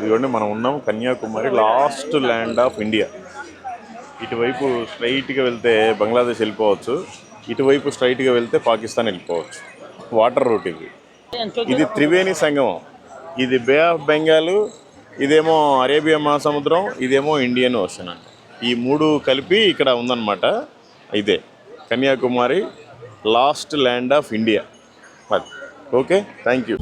ఇదిగోండి మనం ఉన్నాం Kanyakumari, last land of India. ఇటువైపు స్ట్రైట్గా వెళ్తే బంగ్లాదేశ్ వెళ్ళిపోవచ్చు, ఇటువైపు స్ట్రైట్గా వెళ్తే పాకిస్తాన్ వెళ్ళిపోవచ్చు. వాటర్ రూట్ ఇది త్రివేణి సంగమం. ఇది బే ఆఫ్ బెంగాల్, ఇదేమో అరేబియా మహాసముద్రం, ఇదేమో ఇండియన్ ఓషన్ అంట. ఈ మూడు కలిపి ఇక్కడ ఉందన్నమాట. ఇదే Kanyakumari, last land of India. Okay, thank you.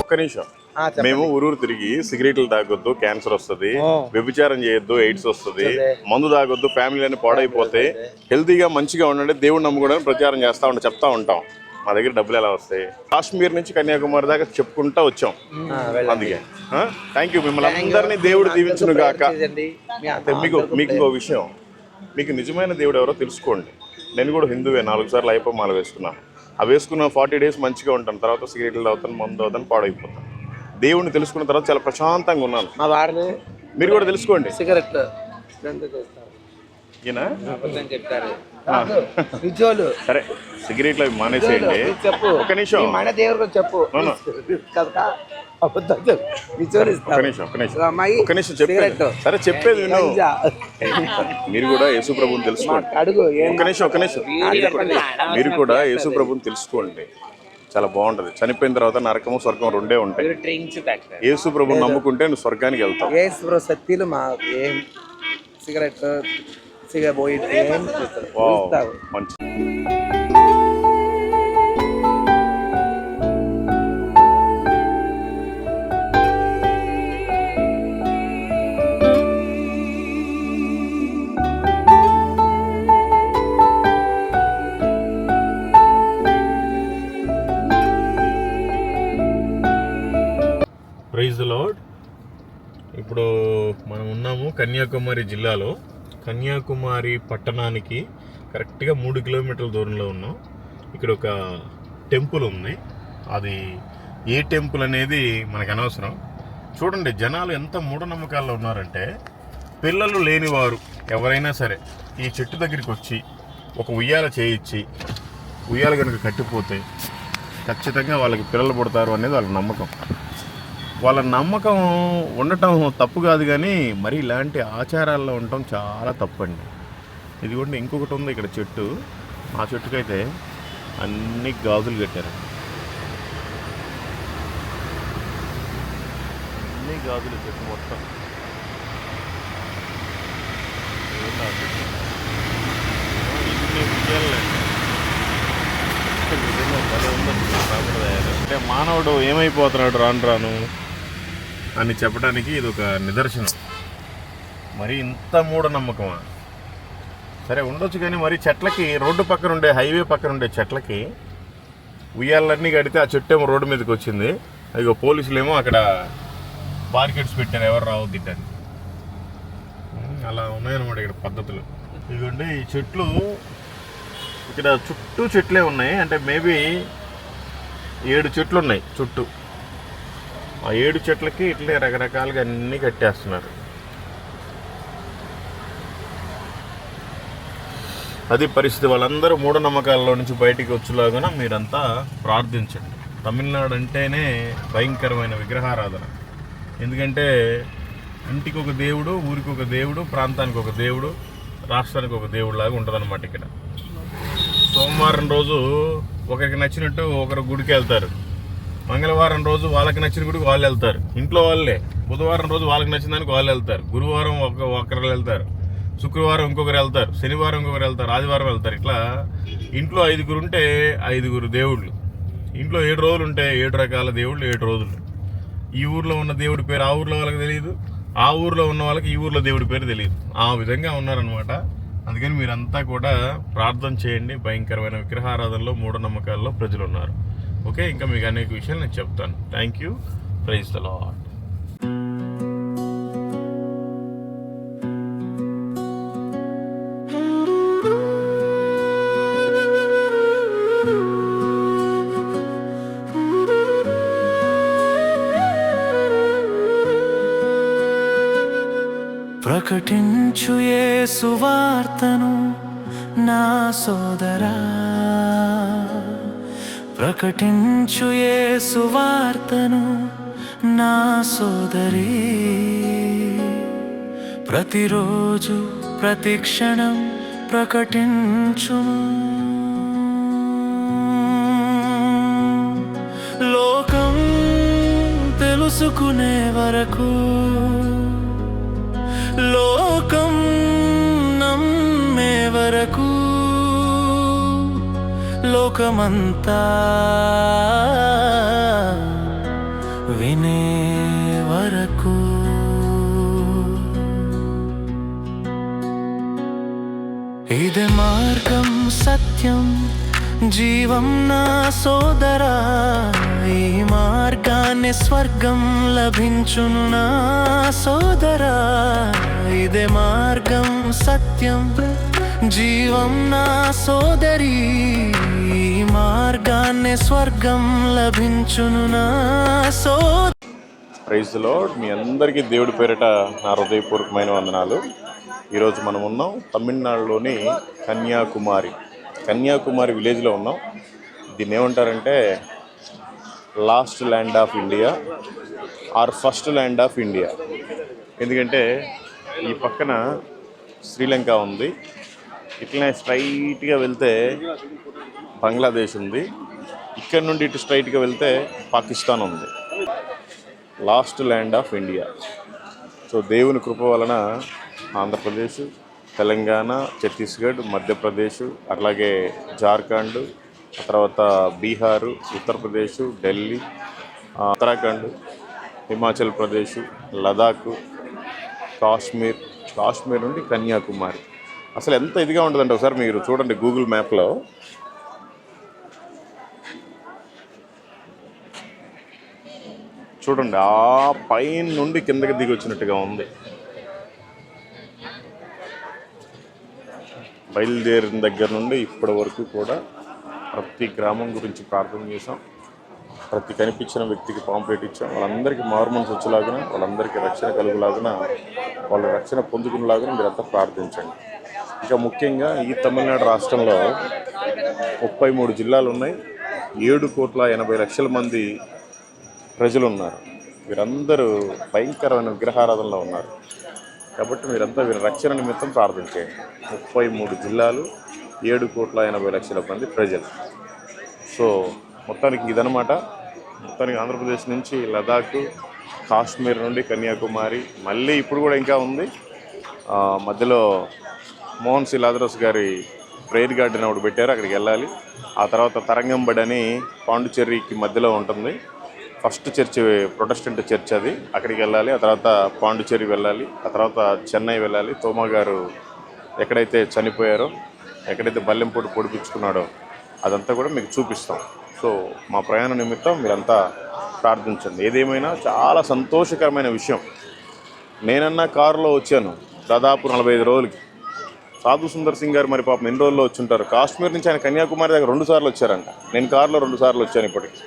ఒక్క నిమిషం, మేము ఊరూరు తిరిగి సిగరెట్లు తాగొద్దు, క్యాన్సర్ వస్తుంది, వ్యభిచారం చేయొద్దు, ఎయిడ్స్ వస్తుంది, మందు తాగొద్దు, ఫ్యామిలీ పాడైపోతే, హెల్తీగా మంచిగా ఉండండి, దేవుడు నమ్ముకోవడానికి ప్రచారం చెప్తా ఉంటాం. మా దగ్గర డబ్బులు ఎలా వస్తాయి? కాశ్మీర్ నుంచి కన్యాకుమారి దాకా చెప్పుకుంటా వచ్చాం. అందుకే థ్యాంక్ యూ. మిమ్మల్ని అందరినీ దేవుడు దీవించును గాక. మీకు ఇంకో విషయం, మీకు నిజమైన దేవుడు ఎవరో తెలుసుకోండి. నేను కూడా హిందువే, 4 సార్లు అయ్యప్ప మాల వేసుకున్నాను. అవి వేసుకున్న 40 days మంచిగా ఉంటాను, తర్వాత సిగరెట్లు అవుతాను, మందు అవుతాను, పాడైపోతాను. దేవుడిని తెలుసుకున్న తర్వాత చాలా ప్రశాంతంగా ఉన్నాను. మీరు కూడా తెలుసుకోండి. సిగరెట్ సరే, సిగరెట్లు అవి మానేసేయండి. ఒక నిమిషం, చెప్పేది సరే, చెప్పేది విను. మీరు కూడా యేసు ప్రభుని తెలుసుకోండి. ఒక నిమిషం, మీరు కూడా యేసు ప్రభుని తెలుసుకోండి. చాలా బాగుంటది. చనిపోయిన తర్వాత నరకము స్వర్గం రెండే ఉంటాయి. యేసు ప్రభుని నమ్ముకుంటే నువ్వు స్వర్గానికి వెళ్తావు. సిగరెట్ మంచి. Praise the Lord. ఇప్పుడు మనం ఉన్నాము కన్యాకుమారి జిల్లాలో. కన్యాకుమారి పట్టణానికి కరెక్ట్గా 3 కిలోమీటర్ల దూరంలో ఉన్నాం. ఇక్కడ ఒక టెంపుల్ ఉంది. అది ఏ టెంపుల్ అనేది మనకు అనవసరం. చూడండి, జనాలు ఎంత మూఢనమ్మకాల్లో ఉన్నారంటే, పిల్లలు లేనివారు ఎవరైనా సరే ఈ చెట్టు దగ్గరికి వచ్చి ఒక ఉయ్యాల చేయించి, ఉయ్యాల కనుక కట్టిపోతే ఖచ్చితంగా వాళ్ళకి పిల్లలు పుడతారు అనేది వాళ్ళ నమ్మకం. వాళ్ళ నమ్మకం ఉండటం తప్పు కాదు, కానీ మరి ఇలాంటి ఆచారాల్లో ఉండటం చాలా తప్పండి. ఇది కూడా ఇంకొకటి ఉంది ఇక్కడ చెట్టు. ఆ చెట్టుకైతే అన్ని గాజులు కట్టారు, అన్ని గాజులు చెట్టు మొత్తం. ఇన్ని విజయాలండి. అంటే మానవుడు ఏమైపోతున్నాడు రాను రాను అని చెప్పడానికి ఇది ఒక నిదర్శనం. మరి ఇంత మూఢనమ్మకమా? సరే ఉండొచ్చు, కానీ మరి చెట్లకి, రోడ్డు పక్కన ఉండే, హైవే పక్కన ఉండే చెట్లకి ఉయ్యాలన్నీ కడితే ఆ చెట్టు ఏమో రోడ్డు మీదకి వచ్చింది. అదిగో పోలీసులేమో అక్కడ బార్కెట్స్ పెట్టారు, ఎవరు రావద్దిట్టని. అలా ఉన్నాయన్నమాట ఇక్కడ పద్ధతులు. ఇదిగోండి ఈ చెట్లు, ఇక్కడ చుట్టూ చెట్లే ఉన్నాయి. అంటే మేబీ 7 చెట్లు ఉన్నాయి చుట్టూ. ఆ 7 చెట్లకి ఇట్లే రకరకాలుగా అన్నీ కట్టేస్తున్నారు. అది పరిస్థితి. వాళ్ళందరూ మూఢనమ్మకాల్లో నుంచి బయటికి వచ్చేలాగా మీరంతా ప్రార్థించండి. తమిళనాడు అంటేనే భయంకరమైన విగ్రహారాధన. ఎందుకంటే ఇంటికి ఒక దేవుడు, ఊరికి ఒక దేవుడు, ప్రాంతానికి ఒక దేవుడు, రాష్ట్రానికి ఒక దేవుడు లాగా ఉంటుందన్నమాట. ఇక్కడ సోమవారం రోజు ఒకరికి నచ్చినట్టు ఒకరు గుడికి వెళ్తారు, మంగళవారం రోజు వాళ్ళకి నచ్చిన గుడికి వాళ్ళు వెళ్తారు, ఇంట్లో వాళ్ళే. బుధవారం రోజు వాళ్ళకి నచ్చిన దానికి వాళ్ళు వెళ్తారు, గురువారం ఒకరు వెళ్తారు, శుక్రవారం ఇంకొకరు వెళ్తారు, శనివారం ఇంకొకరు వెళ్తారు, ఆదివారం వెళ్తారు. ఇట్లా ఇంట్లో 5 ఉంటే 5 దేవుళ్ళు. ఇంట్లో 7 రోజులు ఉంటే 7 రకాల దేవుళ్ళు, 7 రోజులు. ఈ ఊర్లో ఉన్న దేవుడి పేరు ఆ ఊర్లో వాళ్ళకి తెలియదు, ఆ ఊర్లో ఉన్న వాళ్ళకి ఈ ఊర్లో దేవుడి పేరు తెలియదు. ఆ విధంగా ఉన్నారనమాట. అందుకని మీరంతా కూడా ప్రార్థన చేయండి. భయంకరమైన విగ్రహారాధనలో, మూఢనమ్మకాల్లో ప్రజలు ఉన్నారు. ఓకే, ఇంకా మీకు అనేక విషయాలు నేను చెప్తాను. Thank you. Praise the Lord. ప్రకటించు యేసు వార్తను నా సోదరా, ప్రకటించు యేసు వార్తను నా సోదరి. ప్రతిరోజు ప్రతి క్షణం ప్రకటించుము. లోకం తెలుసుకునే వరకు, లోకం నమ్మే వరకు, లోకమంతా వినే వరకు. ఇదే మార్గం, సత్యం, జీవం నా సోదరా. ఈ మార్గాన్ని స్వర్గం లభించును నా సోదరా. ఇదే మార్గం, సత్యం, జీవం నా సోదరి. ఈ మార్గాన్ని స్వర్గం లభించును నా సోదరి. Praise the lord. మీ అందరికీ దేవుడి పేరిట నా హృదయపూర్వకమైన వందనాలు. ఈరోజు మనం ఉన్నాం తమిళనాడులోని కన్యాకుమారి విలేజ్లో ఉన్నాం. దీన్ని ఏమంటారంటే last land of India or first land of India. ఎందుకంటే ఈ పక్కన శ్రీలంక ఉంది, ఇట్లనే స్ట్రైట్గా వెళ్తే బంగ్లాదేశ్ ఉంది, ఇక్కడ నుండి ఇటు స్ట్రైట్గా వెళ్తే పాకిస్తాన్ ఉంది. Last land of India. So దేవుని కృప వలన ఆంధ్రప్రదేశ్, తెలంగాణ, ఛత్తీస్గఢ్, మధ్యప్రదేశ్, అట్లాగే జార్ఖండ్, ఆ తర్వాత బీహారు, ఉత్తరప్రదేశ్, ఢిల్లీ, ఉత్తరాఖండ్, హిమాచల్ ప్రదేశ్, లదాఖ్, కాశ్మీర్ నుండి కన్యాకుమారి. అసలు ఎంత ఇదిగా ఉంటుందంటే ఒకసారి మీరు చూడండి గూగుల్ మ్యాప్లో. చూడండి, ఆ పైన నుండి కిందకి దిగి వచ్చినట్టుగా ఉంది. బయలుదేరిన దగ్గర నుండి ఇప్పటి వరకు కూడా ప్రతి గ్రామం గురించి ప్రార్థన చేసాం. ప్రతి కనిపించిన వ్యక్తికి పాంప్లెట్ ఇచ్చాం. వాళ్ళందరికీ మారుమనసు వచ్చేలాగున, వాళ్ళందరికీ రక్షణ కలుగులాగున, వాళ్ళ రక్షణ పొందుకునేలాగున మీరంతా ప్రార్థించండి. ఇంకా ముఖ్యంగా ఈ తమిళనాడు రాష్ట్రంలో 33 జిల్లాలు ఉన్నాయి. 7,80,00,000 మంది ప్రజలు ఉన్నారు. వీరందరూ భయంకరమైన విగ్రహారాధనలో ఉన్నారు. కాబట్టి మీరంతా వీరి రక్షణ నిమిత్తం ప్రార్థించండి. 33 జిల్లాలు, 7,80,00,000 మంది ప్రజలు. సో మొత్తానికి ఇదనమాట. మొత్తానికి ఆంధ్రప్రదేశ్ నుంచి లదాఖ్, కాశ్మీర్ నుండి కన్యాకుమారి, మళ్ళీ ఇప్పుడు కూడా ఇంకా ఉంది. మధ్యలో మోహన్ సి లాజరస్ గారి ప్రేయర్ గార్డెన్ ఒకటి పెట్టారు, అక్కడికి వెళ్ళాలి. ఆ తర్వాత తరంగంబడి అని పాండుచేరికి మధ్యలో ఉంటుంది. ఫస్ట్ చర్చ్ ప్రొటెస్టెంట్ చర్చ్ అది, అక్కడికి వెళ్ళాలి. ఆ తర్వాత పాండుచేరి వెళ్ళాలి. ఆ తర్వాత చెన్నై వెళ్ళాలి. తోమా గారు ఎక్కడైతే చనిపోయారో, ఎక్కడైతే బల్లెంపూడి పొడిపించుకున్నాడో అదంతా కూడా మీకు చూపిస్తాం. సో మా ప్రయాణ నిమిత్తం మీరంతా ప్రార్థించండి. ఏదేమైనా చాలా సంతోషకరమైన విషయం. నేనన్నా కారులో వచ్చాను దాదాపు 45 రోజులకి. సాధు సుందర్ సింగ్ గారు మరి పాపం ఎన్ని రోజుల్లో వచ్చుంటారు. కాశ్మీర్ నుంచి ఆయన కన్యాకుమారి దగ్గర 2 సార్లు వచ్చారంట. నేను కారులో 2 సార్లు వచ్చాను. ఇప్పటికి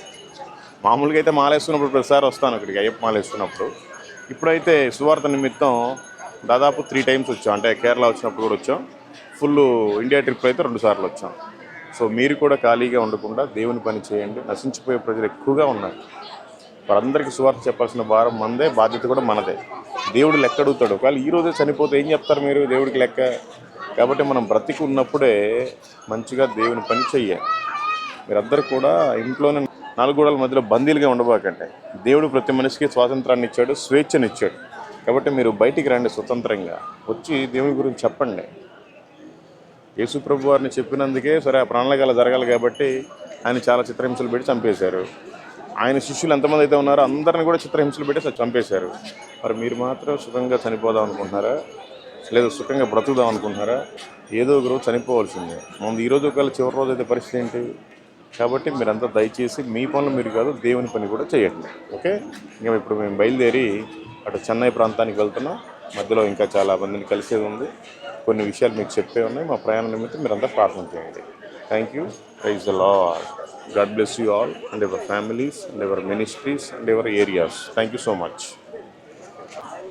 మామూలుగా అయితే మాలేసుకున్నప్పుడు ప్రతిసారి వస్తాను అక్కడికి, అయ్యప్ప మాలేసుకున్నప్పుడు. ఇప్పుడైతే సువార్త నిమిత్తం దాదాపు 3 టైమ్స్ వచ్చాం. అంటే కేరళ వచ్చినప్పుడు కూడా వచ్చాం. ఫుల్ ఇండియా ట్రిప్ అయితే 2 సార్లు వచ్చాం. సో మీరు కూడా ఖాళీగా ఉండకుండా దేవుని పని చేయండి. నశించిపోయే ప్రజలు ఎక్కువగా ఉన్నారు. వారందరికీ సువార్త చెప్పాల్సిన భారం మనదే, బాధ్యత కూడా మనదే. దేవుడు లెక్క అడుగుతాడు. ఒకవేళ ఈరోజే చనిపోతే ఏం చెప్తారు మీరు దేవుడికి లెక్క? కాబట్టి మనం బ్రతికి ఉన్నప్పుడే మంచిగా దేవుని పని చెయ్యాలి. మీరందరూ కూడా ఇంట్లోనే 4 గోడల మధ్యలో బందీలుగా ఉండబాకండి. దేవుడు ప్రతి మనిషికి స్వాతంత్రాన్ని ఇచ్చాడు, స్వేచ్ఛనిచ్చాడు. కాబట్టి మీరు బయటికి రండి, స్వతంత్రంగా వచ్చి దేవుని గురించి చెప్పండి. యేసు ప్రభు వారిని చెప్పినందుకే సరే ఆ ప్రాణాలు జరగాలి కాబట్టి ఆయన చాలా చిత్రహింసలు పెట్టి చంపేశారు. ఆయన శిష్యులు ఎంతమంది అయితే ఉన్నారో అందరిని కూడా చిత్రహింసలు పెట్టి చంపేశారు. మరి మీరు మాత్రం సుఖంగా చనిపోదాం అనుకుంటున్నారా, లేదా సుఖంగా బ్రతుకుదాం అనుకుంటున్నారా? ఏదో ఒక రోజు చనిపోవాల్సిందే. మనం ఈరోజు ఒకవేళ చివరి రోజు అయితే పరిస్థితి ఏంటి? కాబట్టి మీరంతా దయచేసి మీ పనులు మీరు కాదు, దేవుని పని కూడా చేయండి. ఓకే, ఇంకా ఇప్పుడు మేము బయలుదేరి అటు చెన్నై ప్రాంతానికి వెళ్తున్నాం. మధ్యలో ఇంకా చాలా మందిని కలిసేది ఉంది. కొన్ని విషయాలు మీకు చెప్పే ఉన్నాయి. మా ప్రయాణ నిమిత్తం మీరంతా ప్రార్థన చేయండి. Thank you. Praise the Lord. God bless you all and your families and your ministries and your areas. Thank you so much.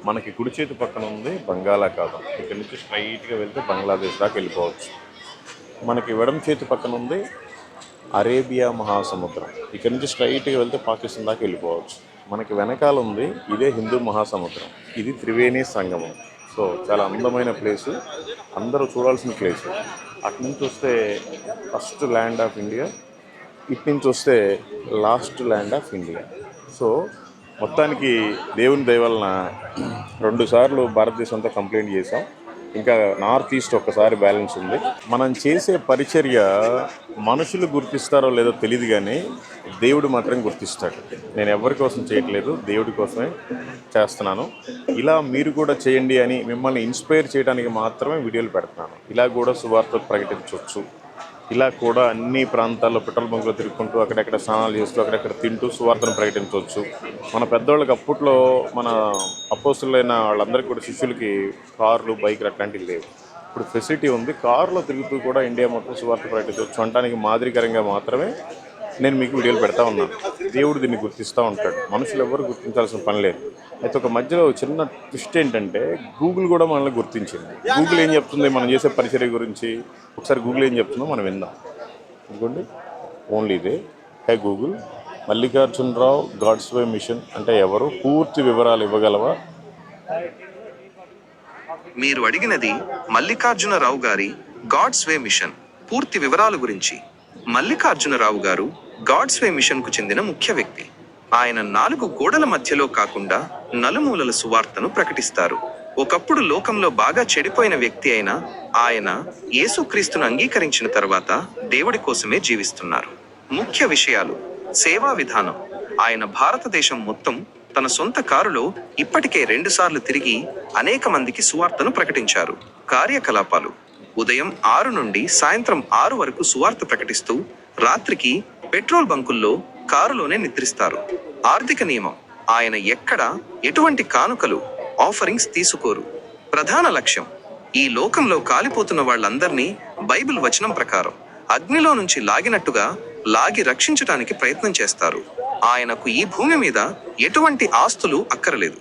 మనకి కుడి చేతి పక్కన ఉంది బంగాళాఖాతం. ఇక్కడ నుంచి స్ట్రైట్గా వెళ్తే బంగ్లాదేశ్ దాకా వెళ్ళిపోవచ్చు. మనకి ఎడమ చేతి పక్కన ఉంది అరేబియా మహాసముద్రం. ఇక్కడ నుంచి స్ట్రైట్గా వెళ్తే పాకిస్తాన్ దాకా వెళ్ళిపోవచ్చు. మనకి వెనకాల ఉంది ఇదే హిందూ మహాసముద్రం. ఇది త్రివేణి సంగమం. సో చాలా అందమైన ప్లేసు, అందరూ చూడాల్సిన ప్లేసు. అటు నుంచి వస్తే ఫస్ట్ ల్యాండ్ ఆఫ్ ఇండియా, ఇటు నుంచి వస్తే last land of India. So మొత్తానికి దేవుని దయ వలన 2 సార్లు భారతదేశం అంతా కంప్లైంట్ చేసాం. ఇంకా నార్త్ ఈస్ట్ ఒక్కసారి బ్యాలెన్స్ ఉంది. మనం చేసే పరిచర్య మనుషులు గుర్తిస్తారో లేదో తెలియదు, కానీ దేవుడు మాత్రం గుర్తిస్తాడు. నేను ఎవరి కోసం చేయట్లేదు, దేవుడి కోసమే చేస్తున్నాను. ఇలా మీరు కూడా చేయండి అని మిమ్మల్ని ఇన్స్పైర్ చేయడానికి మాత్రమే వీడియోలు పెడుతున్నాను. ఇలా కూడా సువార్త ప్రకటించవచ్చు. ఇలా కూడా అన్ని ప్రాంతాల్లో పెట్రోల్ బంకులో తిరుగుకుంటూ అక్కడెక్కడ స్నానాలు చేస్తూ అక్కడెక్కడ తింటూ సువార్తను ప్రకటించవచ్చు. మన పెద్దవాళ్ళకి అప్పట్లో మన అపోస్తులైన వాళ్ళందరికీ కూడా శిష్యులకి కార్లు, బైకులు అట్లాంటివి లేవు. ఇప్పుడు ఫెసిలిటీ ఉంది. కారులో తిరుగుతూ కూడా ఇండియా మొత్తం సువార్త ప్రకటించవచ్చు. అనడానికి మాదిరికరంగా మాత్రమే నేను మీకు వీడియోలు పెడతా ఉన్నాను. దేవుడు దీన్ని గుర్తిస్తూ ఉంటాడు. మనుషులు ఎవరు గుర్తించాల్సిన పని లేదు. అయితే ఒక మధ్యలో చిన్న ట్విస్ట్ ఏంటంటే గూగుల్ కూడా మనల్ని గుర్తించింది. గూగుల్ ఏం చెప్తుంది మనం చేసే పరిచర్య గురించి? ఒకసారి గూగుల్ ఏం చెప్తుందో మనం విందాం. ఇదిగోండి, ఓన్లీ ఇదే. Hey Google, Mallikarjunarao God's way mission అంటే ఎవరు? పూర్తి వివరాలు ఇవ్వగలవా? మీరు అడిగినది మల్లికార్జునరావు గారి గాడ్స్ వే మిషన్ పూర్తి వివరాల గురించి. మల్లికార్జునరావు గారు గాడ్స్ వే మిషన్ కు చెందిన ముఖ్య వ్యక్తి. ఆయన 4 గోడల మధ్యలో కాకుండా నలుమూలల సువార్తను ప్రకటిస్తారు. ఒకప్పుడు లోకంలో బాగా చెడిపోయిన వ్యక్తి అయిన ఆయన యేసుక్రీస్తును అంగీకరించిన తర్వాత దేవుడి కోసమే జీవిస్తున్నారు. ముఖ్య విషయాలు: సేవా విధానం. ఆయన భారతదేశం మొత్తం తన సొంత కారులో ఇప్పటికే 2 సార్లు తిరిగి అనేక మందికి సువార్తను ప్రకటించారు. కార్యకలాపాలు: ఉదయం 6 నుండి సాయంత్రం 6 వరకు సువార్త ప్రకటిస్తూ రాత్రికి పెట్రోల్ బంకుల్లో కారులోనే నిద్రిస్తారు. ఆర్థిక నియమం: ఆయన ఎక్కడ ఎటువంటి కానుకలు, ఆఫరింగ్స్ తీసుకోరు. ప్రధాన లక్ష్యం: ఈ లోకంలో కాలిపోతున్న వాళ్ళందరినీ బైబిల్ వచనం ప్రకారం అగ్నిలో నుంచి లాగినట్టుగా లాగి రక్షించడానికి ప్రయత్నం చేస్తారు. ఆయనకు ఈ భూమి మీద ఎటువంటి ఆస్తులు అక్కరలేదు.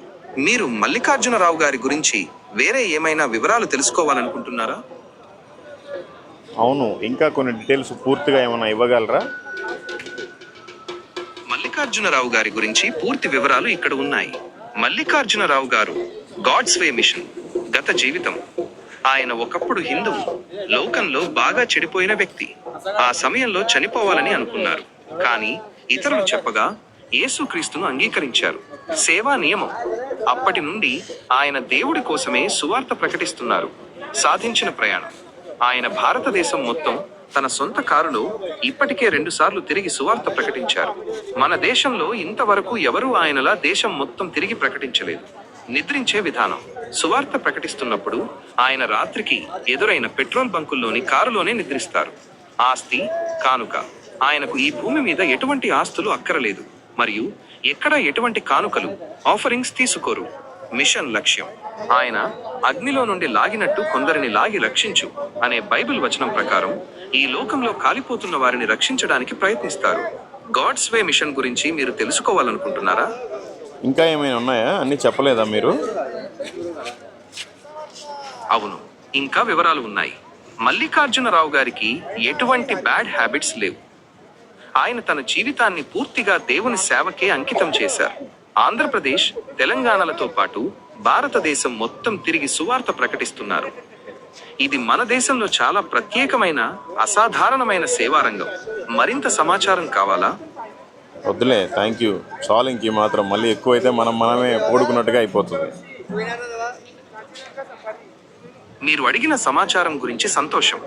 మీరు మల్లికార్జునరావు గారి గురించి వేరే ఏమైనా వివరాలు తెలుసుకోవాలనుకుంటున్నారా? అవును, ఇంకా కొన్ని డీటెయిల్స్ పూర్తిగా ఏమైనా ఇవ్వగలరా? మల్లికార్జునరావు గారి గురించి పూర్తి వివరాలు ఇక్కడ ఉన్నాయి. మల్లికార్జునరావు గారు గాడ్స్ వే మిషన్ గత జీవితం: ఆయన ఒకప్పుడు హిందువు, లోకంలో బాగా చెడిపోయిన వ్యక్తి. ఆ సమయంలో చనిపోవాలని అనుకున్నారు, కానీ ఇతరులు చెప్పగా యేసుక్రీస్తును అంగీకరించారు. సేవా నియమం: అప్పటి నుండి ఆయన దేవుడి కోసమే సువార్త ప్రకటిస్తున్నారు. సాధించిన ప్రయాణం: ఆయన భారతదేశం మొత్తం తన సొంత కారులో ఇప్పటికే 2 సార్లు తిరిగి సువార్త ప్రకటించారు. మన దేశంలో ఇంతవరకు ఎవరూ ఆయనలా దేశం మొత్తం తిరిగి ప్రకటించలేదు. నిద్రించే విధానం: సువార్త ప్రకటిస్తున్నప్పుడు ఆయన రాత్రికి ఎదురైన పెట్రోల్ బంకుల్లోని కారులోనే నిద్రిస్తారు. ఆస్తి, కానుక: ఆయనకు ఈ భూమి మీద ఎటువంటి ఆస్తులు అక్కరలేదు మరియు ఎక్కడ ఎటువంటి కానుకలు, ఆఫరింగ్స్ తీసుకోరు. మిషన్ లక్ష్యం: ఆయన అగ్నిలో నుండి లాగినట్టు కొందరిని లాగి రక్షించు అనే బైబిల్ వచనం ప్రకారం ఈ లోకంలో కాలిపోతున్న వారిని రక్షించడానికి ప్రయత్నిస్తారు. గాడ్స్ వే మిషన్ గురించి మీరు తెలుసుకోవాలనుకుంటున్నారా? ఇంకా ఏమైనా ఉన్నాయా? అన్ని చెప్పలేదా మీరు? అవును, ఇంకా వివరాలు ఉన్నాయి. మల్లికార్జునరావు గారికి ఎటువంటి బ్యాడ్ హ్యాబిట్స్ లేవు. ఆయన తన జీవితాన్ని పూర్తిగా దేవుని సేవకే అంకితం చేశారు. ఆంధ్రప్రదేశ్, తెలంగాణలతో పాటు భారతదేశం మొత్తం తిరిగి సువార్త ప్రకటిస్తున్నారు. ఇది మన దేశంలో చాలా ప్రత్యేకమైన, అసాధారణమైన సేవారంగం. మరింత సమాచారం కావాలా? వద్దులే, థ్యాంక్ యూ. చాలు. ఇంక మాత్రం మళ్ళీ ఎక్కువైతే మనమే పోడుకున్నట్టుగా అయిపోతుంది. మీరు అడిగిన సమాచారం గురించి సంతోషం.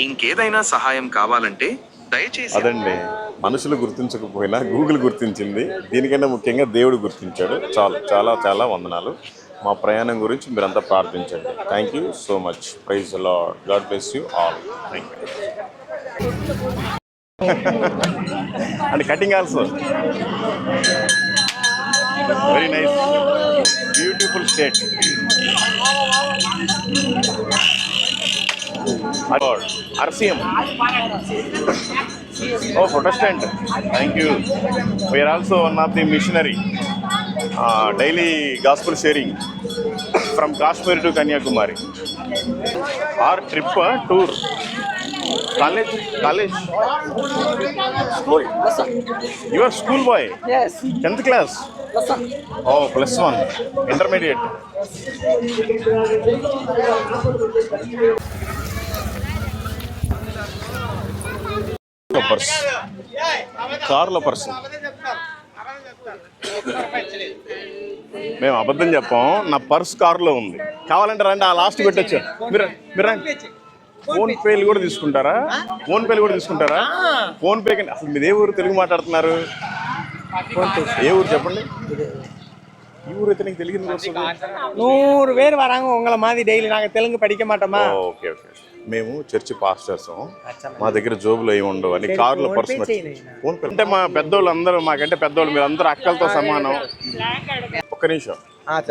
ఇంకేదైనా సహాయం కావాలంటే దయచేసి అదండి, మనుషులు గుర్తించకపోయినా గూగుల్ గుర్తించింది. దీనికన్నా ముఖ్యంగా దేవుడు గుర్తించాడు. చాలా చాలా వందనాలు. మా ప్రయాణం గురించి మీరంతా ప్రార్థించండి. Thank you so much. Praise the Lord. God bless you all. Thank you. And cutting also very nice. Beautiful state. RCM. Oh, Protestant. Thank you. We are also one of the missionary. Daily gospel sharing from Kashmir to Kanyakumari. Our trip, tour. College. School. You are school boy. Yes. 10th class. Oh, +1. Intermediate. Purse కార్లో purse. మేము అబద్ధం చెప్పాం. నా purse కారులో ఉంది. కావాలంటే రండి, ఆ లాస్ట్ పెట్టచ్చు. మీరు రండి. ఫోన్ పేలు కూడా తీసుకుంటారా? ఫోన్ పే కంటే అసలు మీదే ఊరు? తెలుగు మాట్లాడుతున్నారు. ఏ ఊరు చెప్పండి. ఈ ఊరు అయితే నీకు తెలుగు 100 பேர் வராங்க உங்களை மாதிரி டெய்லி நாங்க தெலுங்கு படிக்க மாட்டோமா? ఓకే. మేము చర్చి పాస్టర్స్. మా దగ్గర జోబులు ఏమి ఉండవు అని కార్లో పర్స్ ఫోన్ పే. అంటే మా పెద్దోళ్ళు అందరూ, మాకంటే పెద్దోళ్ళు, మీరు అందరూ అక్కలతో సమానం. ఒక్క నిమిషం.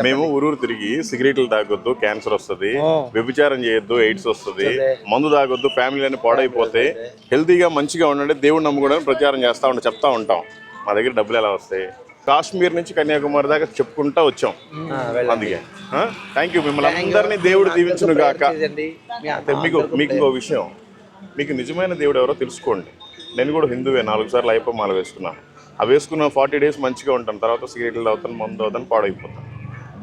మేము ఊరూరు తిరిగి సిగరెట్లు తాగొద్దు, క్యాన్సర్ వస్తుంది, వ్యభిచారం చేయొద్దు, ఎయిడ్స్ వస్తుంది, మందు తాగొద్దు, ఫ్యామిలీ అని పాడైపోతే, హెల్తీగా మంచిగా ఉండండి, దేవుడు నమ్ముకోవడానికి ప్రచారం చెప్తా ఉంటాం. మా దగ్గర డబ్బులు ఎలా వస్తాయి? కాశ్మీర్ నుంచి కన్యాకుమారి దాకా చెప్పుకుంటా వచ్చాం. అందుకే థ్యాంక్ యూ. మిమ్మల్ని అందరినీ దేవుడు దీవించును గాక. మీకు ఇంకో విషయం, మీకు నిజమైన దేవుడు ఎవరో తెలుసుకోండి. నేను కూడా హిందువే. 4 సార్లు అయ్యప్ప మాల వేసుకున్నాను. అవి వేసుకున్న 40 days మంచిగా ఉంటాను. తర్వాత సిగరెట్లు తాగుతాను, మందు అవుతాను, పాడైపోతాను.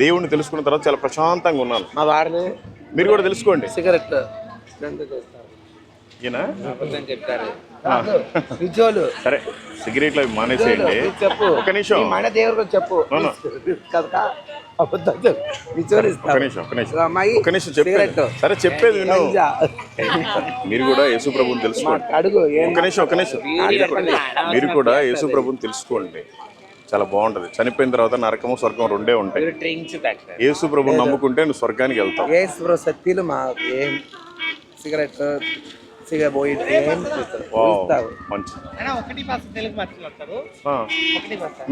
దేవుడిని తెలుసుకున్న తర్వాత చాలా ప్రశాంతంగా ఉన్నాను. మీరు కూడా తెలుసుకోండి. సిగరెట్ సరే, సిగరెట్లు అవి మానేసేయండి. ఒక నిమిషం. చెప్పేది. సరే, చెప్పేది విను. మీరు కూడా యేసు ప్రభుని తెలుసుకోండి. ఒక నిమిషం. మీరు కూడా యేసు ప్రభుని తెలుసుకోండి. చాలా బాగుంటది. చనిపోయిన తర్వాత నరకము స్వర్గం రెండే ఉంటాయి. యేసు ప్రభుని నమ్ముకుంటే నువ్వు స్వర్గానికి వెళ్తావు. సిగరెట్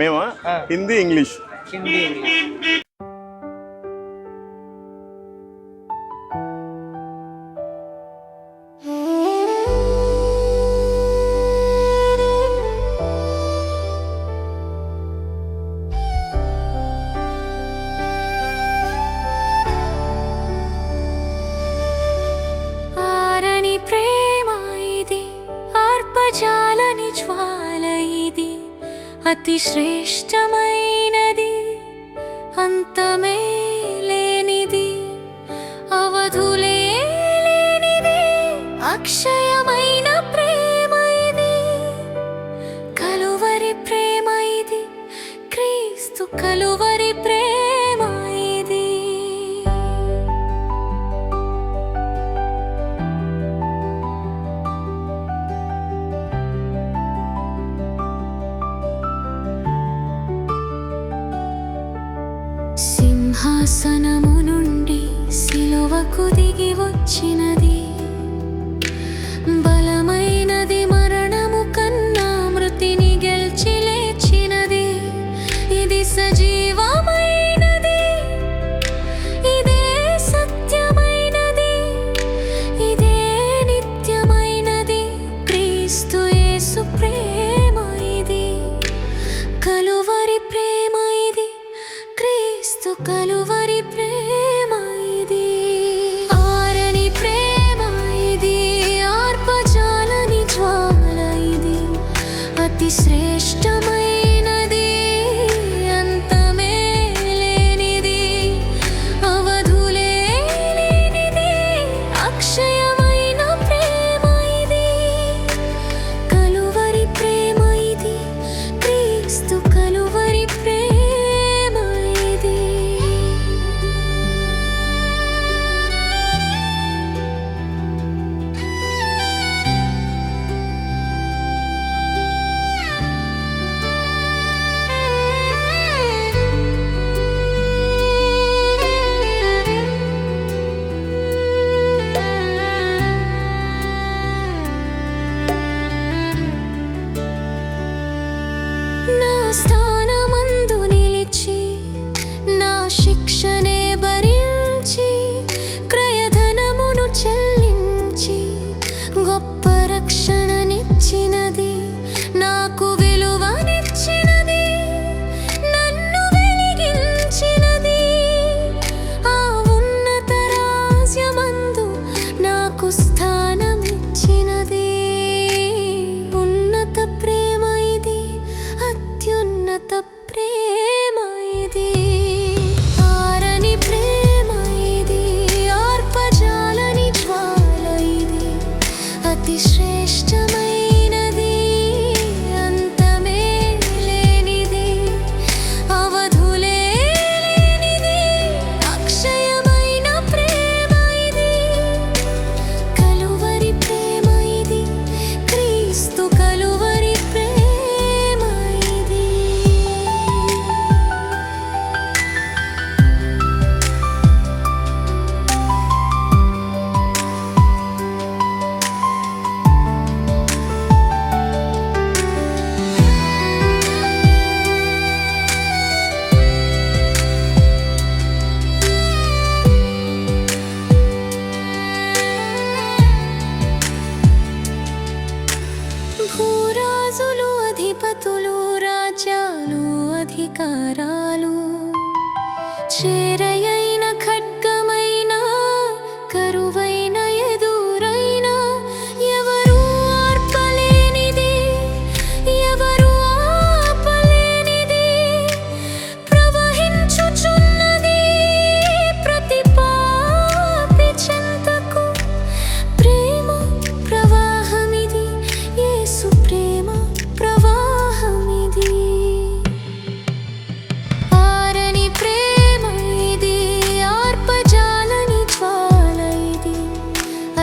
మేమా హిందీ ఇంగ్లీష్. అతి శ్రేష్టమైనది, అంతమే లేనిది, అవధులే లేనిది, అక్షయమైన ప్రేమ ఇది, కలువరి ప్రేమ ఇది, క్రీస్తు కలువరి ప్రేమ ఇది. సింహాసనము నుండి సిలువకు దిగి వచ్చినది, బలమైనది, మరణము కన్నా మృతిని గెలిచి లేచినది. ఇది సజీవమైనది, ఇదే సత్యమైనది, ఇదే నిత్యమైనది, క్రీస్తు యేసు ప్రేమ ఇది, కలువరి ప్రేమ ఇది, క్రీస్తు కలువరి ప్రేమ ఇది. ఆరని ప్రేమ ఇది, ఆర్పజాలని జ్వాల ఇది, అతి శ్రేష్టమైనది, అంతమే లేనిది, అవధులే లేనిది, అక్షయమైన ప్రేమ ఇది, కలువరి ప్రేమ ఇది, క్రీస్తు కలువరి ప్రేమ ఇది. శిక్షనే భరించి క్రయధనమును చెల్లించి గొప్ప రక్షణనిచ్చినది, నాకు విలువనిచ్చినది, నన్ను వెలిగించినది. ఆ ఉన్నత రాజ్యమందు నాకు స్థానమిచ్చినది. ఉన్నత ప్రేమ ఇది, అత్యున్నత ప్రేమ ఇది. ఆరని ప్రేమ ఇది, ఆర్పజాలని జ్వాల ఇది. అతి శ్రేష్టమైనది, అంతమే లేనిది, అవధులే లేనిది, అక్షయమైన ప్రేమ ఇది. కలువరి ప్రేమ ఇది, క్రీస్తు కలువరి ప్రేమ ఇది. భూరాజులు, అధిపతులు, రాజ్యాలు, అధికారాలు, చేరయైన ఖడ్గమైన, కరువైన ఎదురైన, ఎవరు ఆర్పలేనిది, ఎవరు ఆపలేనిది, ప్రవహించుచున్నది ప్రతి పాపి చెంతకు. ప్రేమ ప్రవాహమిది, యేసు ప్రేమ ప్రవాహమిది. ఆరని ప్రేమ ఇది, ఆర్పజాలని జ్వాల ఇది.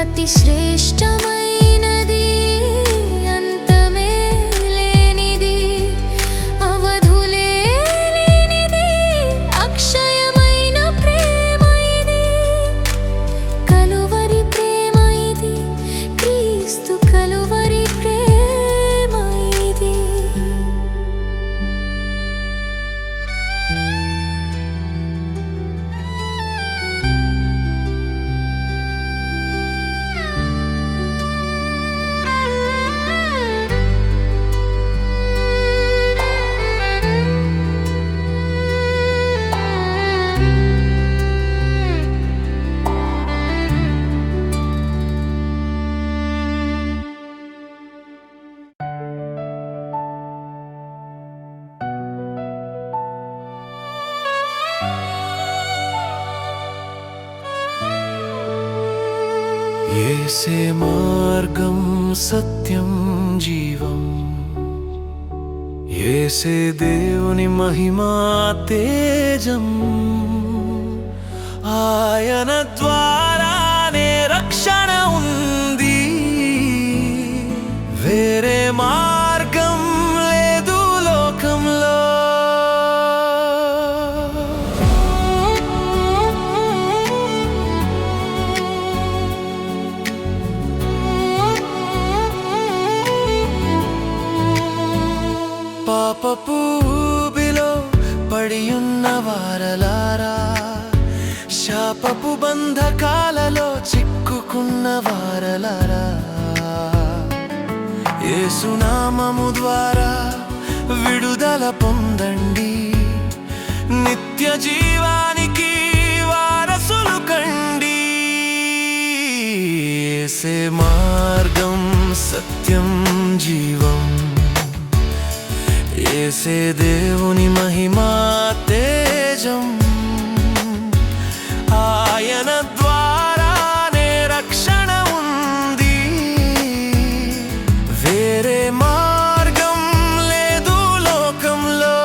అతి శ్రేష్టమైనది, అంతమే లేనిది, అవధులే లేనిది, అక్షయమైన ప్రేమ ఇది. కలువరి ప్రేమ ఇది, క్రీస్తు కలువరి ప్రేమ ఇది. యేసే మార్గం సత్యం జీవం, యేసే దేవుని మహిమా తేజం. ఆయన ద్వారానే రక్షణ ఉంది, వేరే మార్గం లేదు లోకంలో. పాపపు ఊబిలో పడియున్న వారలారా, శాపపు బంధకాలలో చిక్కుకున్న వారలారా, యేసునామము ద్వారా విడుదల పొందండి, నిత్య జీవానికి వారసులు కండి. యేసే మార్గం సత్యం జీవం, యేసే దేవుని మహిమా తేజం. ఆయన ద్వారానే రక్షణ ఉంది, వేరే మార్గం లేదు లోకంలో.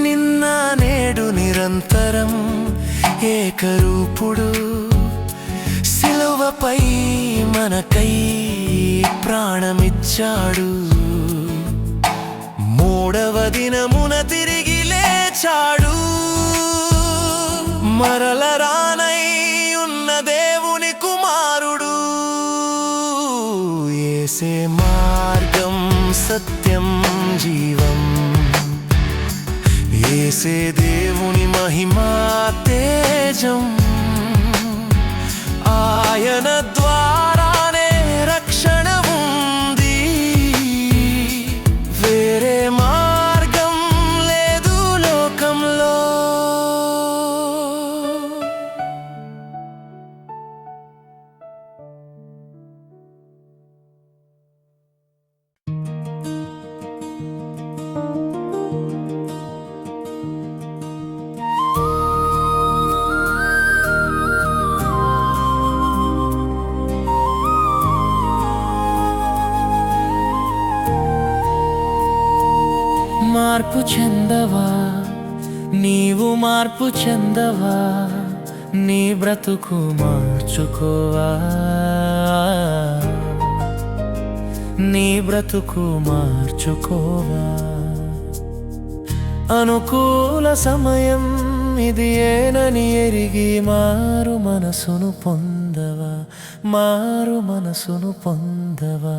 నిన్న నేడు నిరంతరం ఏకరూపుడు, సిలువ శిలువపై మనకై ప్రాణమిచ్చాడు, మూడవ దినమున తిరిగి లేచాడు. మరల రానై ఉన్న దేవుని కుమారుడు. యేసే మార్గం సత్యం జీవం, యేసే దేవుని మహిమా తేజం. ఆయన ద్వారానే రక్షణ ఉంది, వేరే మార్గం లేదు లోకంలో. మార్పు చెందవా, నీవు మార్పు చెందవా, నీ బ్రతుకు మార్చుకోవా, నీ బ్రతుకు మార్చుకోవా. అనుకూల సమయం ఇది ఏనని ఎరిగి మారు మనసును పొందవా, మారు మనసును పొందవా.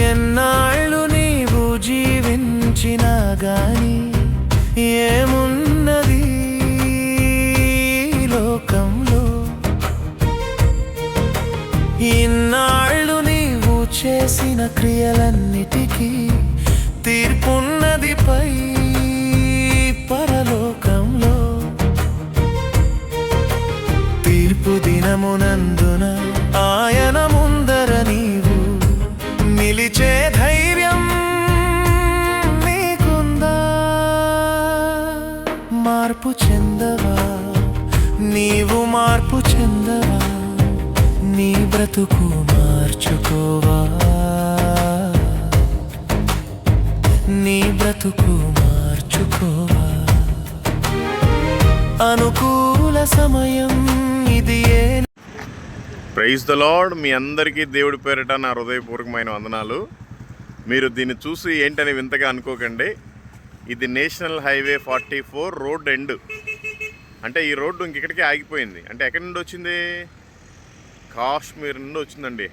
ఎన్నాళ్ళు నీవు జీవించినా గాని ఏమున్నది లోకంలో, ఇన్నాళ్ళు నీవు చేసిన క్రియలన్నిటికీ తీర్పున్నది పై పరలోకంలో. తీర్పు దినమునందున ఆయన ముందర నీవు నిలిచే ధైర్యం నీకుందా? మార్పు చెందవా, నీవు మార్పు చెందవా, నీ బ్రతుకు మార్చుకోవా, నీ బ్రతుకు మార్చుకోవా. అనుకూల సమయం ఇది ఏ. Praise the lord. మీ అందరికీ దేవుడి పేరిట నా హృదయపూర్వకమైన వందనాలు. మీరు దీన్ని చూసి ఏంటని వింతగా అనుకోకండి. ఇది నేషనల్ హైవే 44 రోడ్ ఎండ్. అంటే ఈ రోడ్డు ఇంకెక్కడికి ఆగిపోయింది. అంటే ఎక్కడి నుండి వచ్చింది? కాశ్మీర్ నుండి వచ్చిందండి.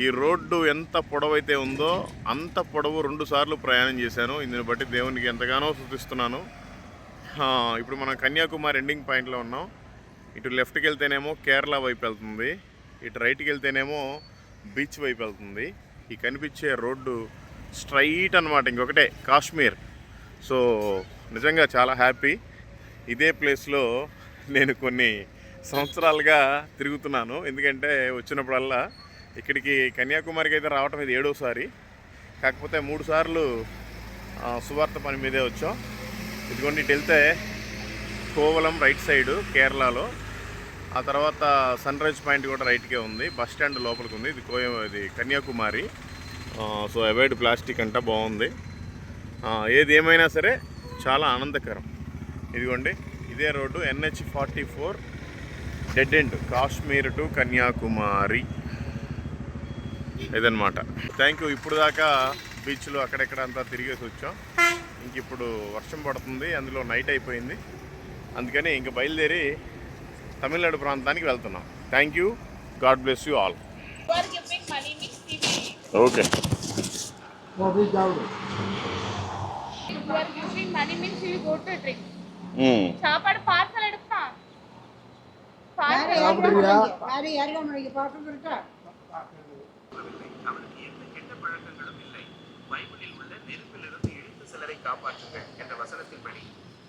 ఈ రోడ్డు ఎంత పొడవైతే ఉందో అంత పొడవు 2 సార్లు ప్రయాణం చేశాను. ఇందుని బట్టి దేవునికి ఎంతగానో స్తుతిస్తున్నాను. ఇప్పుడు మనం కన్యాకుమారి ఎండింగ్ పాయింట్లో ఉన్నాం. ఇటు లెఫ్ట్కి వెళ్తేనేమో కేరళ వైపు వెళ్తుంది, ఇటు రైట్కి వెళ్తేనేమో బీచ్ వైపు వెళ్తుంది. ఈ కనిపించే రోడ్డు స్ట్రైట్ అనమాట, ఇంకొకటే కాశ్మీర్. సో నిజంగా చాలా హ్యాపీ. ఇదే ప్లేస్లో నేను కొన్ని సంవత్సరాలుగా తిరుగుతున్నాను. ఎందుకంటే వచ్చినప్పుడల్లా ఇక్కడికి కన్యాకుమారికి అయితే రావటం ఇది 7వ సారి. కాకపోతే 3 సార్లు సువార్త పని మీదే వచ్చాం. ఇదిగోండి ఇటు వెళ్తే కోవలం రైట్ సైడు కేరళలో, ఆ తర్వాత సన్ రైజ్ పాయింట్ కూడా రైట్కే ఉంది, బస్ స్టాండ్ లోపలికి ఉంది. ఇది కన్యాకుమారి. సో అవాయిడ్ ప్లాస్టిక్ అంట, బాగుంది. ఏది ఏమైనా సరే చాలా ఆనందకరం. ఇదిగోండి ఇదే road NH44 dead end, Kashmir to Kanyakumari ఇదన్నమాట. Thank you. ఇప్పుడు దాకా బీచ్లో అక్కడెక్కడ అంతా తిరిగేసి వచ్చాం. ఇంక ఇప్పుడు వర్షం పడుతుంది, అందులో నైట్ అయిపోయింది. అందుకని ఇంక బయలుదేరి తమిళనాడు ప్రాంతానికి వెళ్తున్నాం. Thank you. God bless you all. Okay. சாப்பாடு பார்சல் எடுப்பா பைபிளில் உள்ள நெருப்பிலிருந்து இழுத்து சிலரை காப்பாற்றுங்கள் என்ற வசனத்தின்படி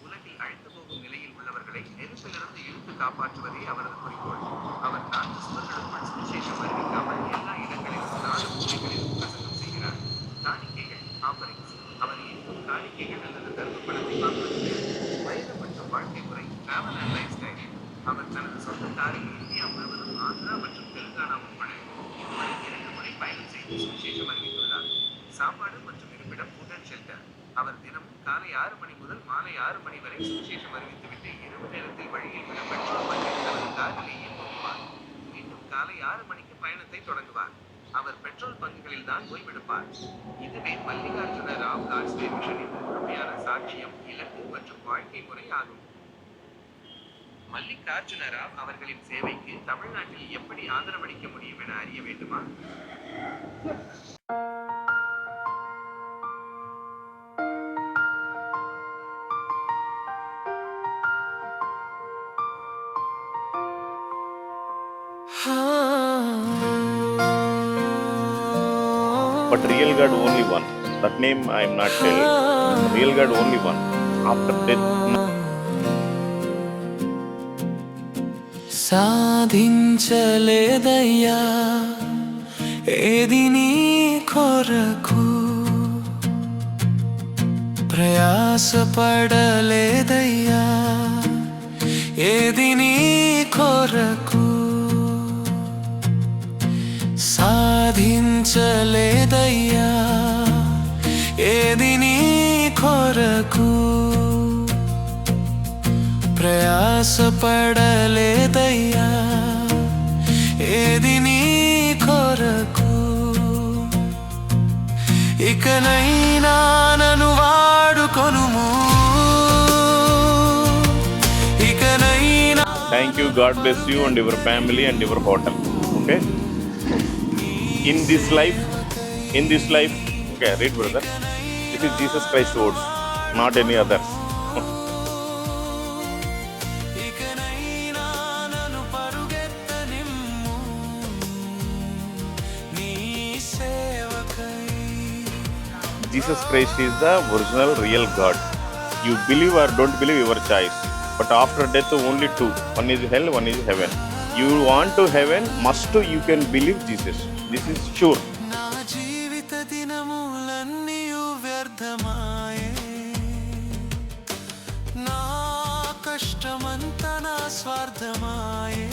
உலகில் அழிந்து போகும் நிலையில் உள்ளவர்களை நெருப்பிலிருந்து இழுத்து காப்பாற்றுவதே அவரது குறிக்கோள். அவர் 4 சுவர்களுக்குள் சுவிசேஷம் அறிவிக்காமல் எல்லா இடங்களிலும் 4 மூலைகளிலும் பிரசங்கம் செய்கிறார். காணிக்கைகள் ஆஃபரிங்ஸ். அவர் இருக்கும் காணிக்கைகள் அல்லது தர்ம பணத்தை வாங்குவதில்லை. வயது மற்றும் வாழ்க்கை முறை டிராவல் அண்ட் லைஃப் ஸ்டைல். அவர் தனது சொந்த காரில் இந்தியா முழுவதும் ஆந்திரா மற்றும் தெலுங்கானா உட்பட இதுவரை 2 முறை பயணம் செய்து சுவிசேஷம் அறிவித்துள்ளார். சாப்பாடு மற்றும் இருப்பிடம் ஃபுட் அண்ட் ஷெல்டர். அவர் தினமும் காலை 6 மணி முதல் மாலை காலை 6 மணி வரை சுவிசேஷம் அறிவித்துவிட்டு இரவு நேரத்தில் வழியில் உள்ள பெட்ரோல் பங்கில் தனது காரிலேயே போகுவார். மீண்டும் காலை 6 மணிக்கு பயணத்தை தொடங்குவார். அவர் பெட்ரோல் பங்குகளில் தான் ஓய்வெடுப்பார். இதுவே மல்லிகார்ஜுன ராவ் காட்ஸ்வே மிஷனின் முழுமையான சாட்சியம், இலக்கு மற்றும் வாழ்க்கை முறை ஆகும். மல்லிகார்ஜுன ராவ் அவர்களின் சேவைக்கு தமிழ்நாட்டில் எப்படி ஆதரவளிக்க முடியும் என அறிய வேண்டுமா? But real God only one. That name I am not telling. Real God only one. After death. సాధించలేదయ్యా ఏది నీ కొరకు, ప్రయాసపడలేదయ్యా ఏది నీ కొరకు, సాధించలేదయ్యా ఏది నీ కొరకు, ప్రయాసపడలేదయ్యా ఏది నీ కొరకు. ఇకనైనా నన్ను వాడుకొనుము, ఇకనైనా. Thank you. God bless you and your family and your hotel. Okay. In this life, okay, read brother. This is Jesus Christ words, not any others. ఇకనైనా నన్ను పరుగెత్తనిమ్ము నీ సేవకై. Jesus Christ is the original real God. You believe or don't believe, your choice. But after death only two. One is hell, one is heaven. You want to heaven, must you can believe Jesus. This is sure. నా జీవిత దినములన్నీయు వ్యర్థమాయే, నా కష్టమంతా నా స్వార్థమాయే.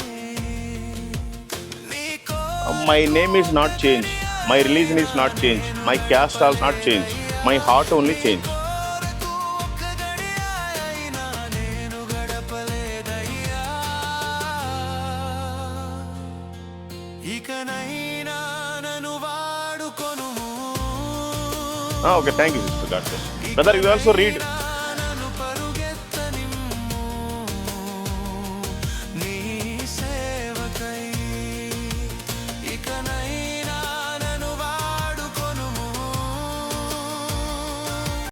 My name is not changed. My religion is not changed. My caste also not changed. My heart only changed. ఒక్క గడియాయైనా నేను గడపలేదయ్యా, ఇకనైనా నన్ను వాడుకొనుము. Okay, thank you, sister. God bless. Brother, you also read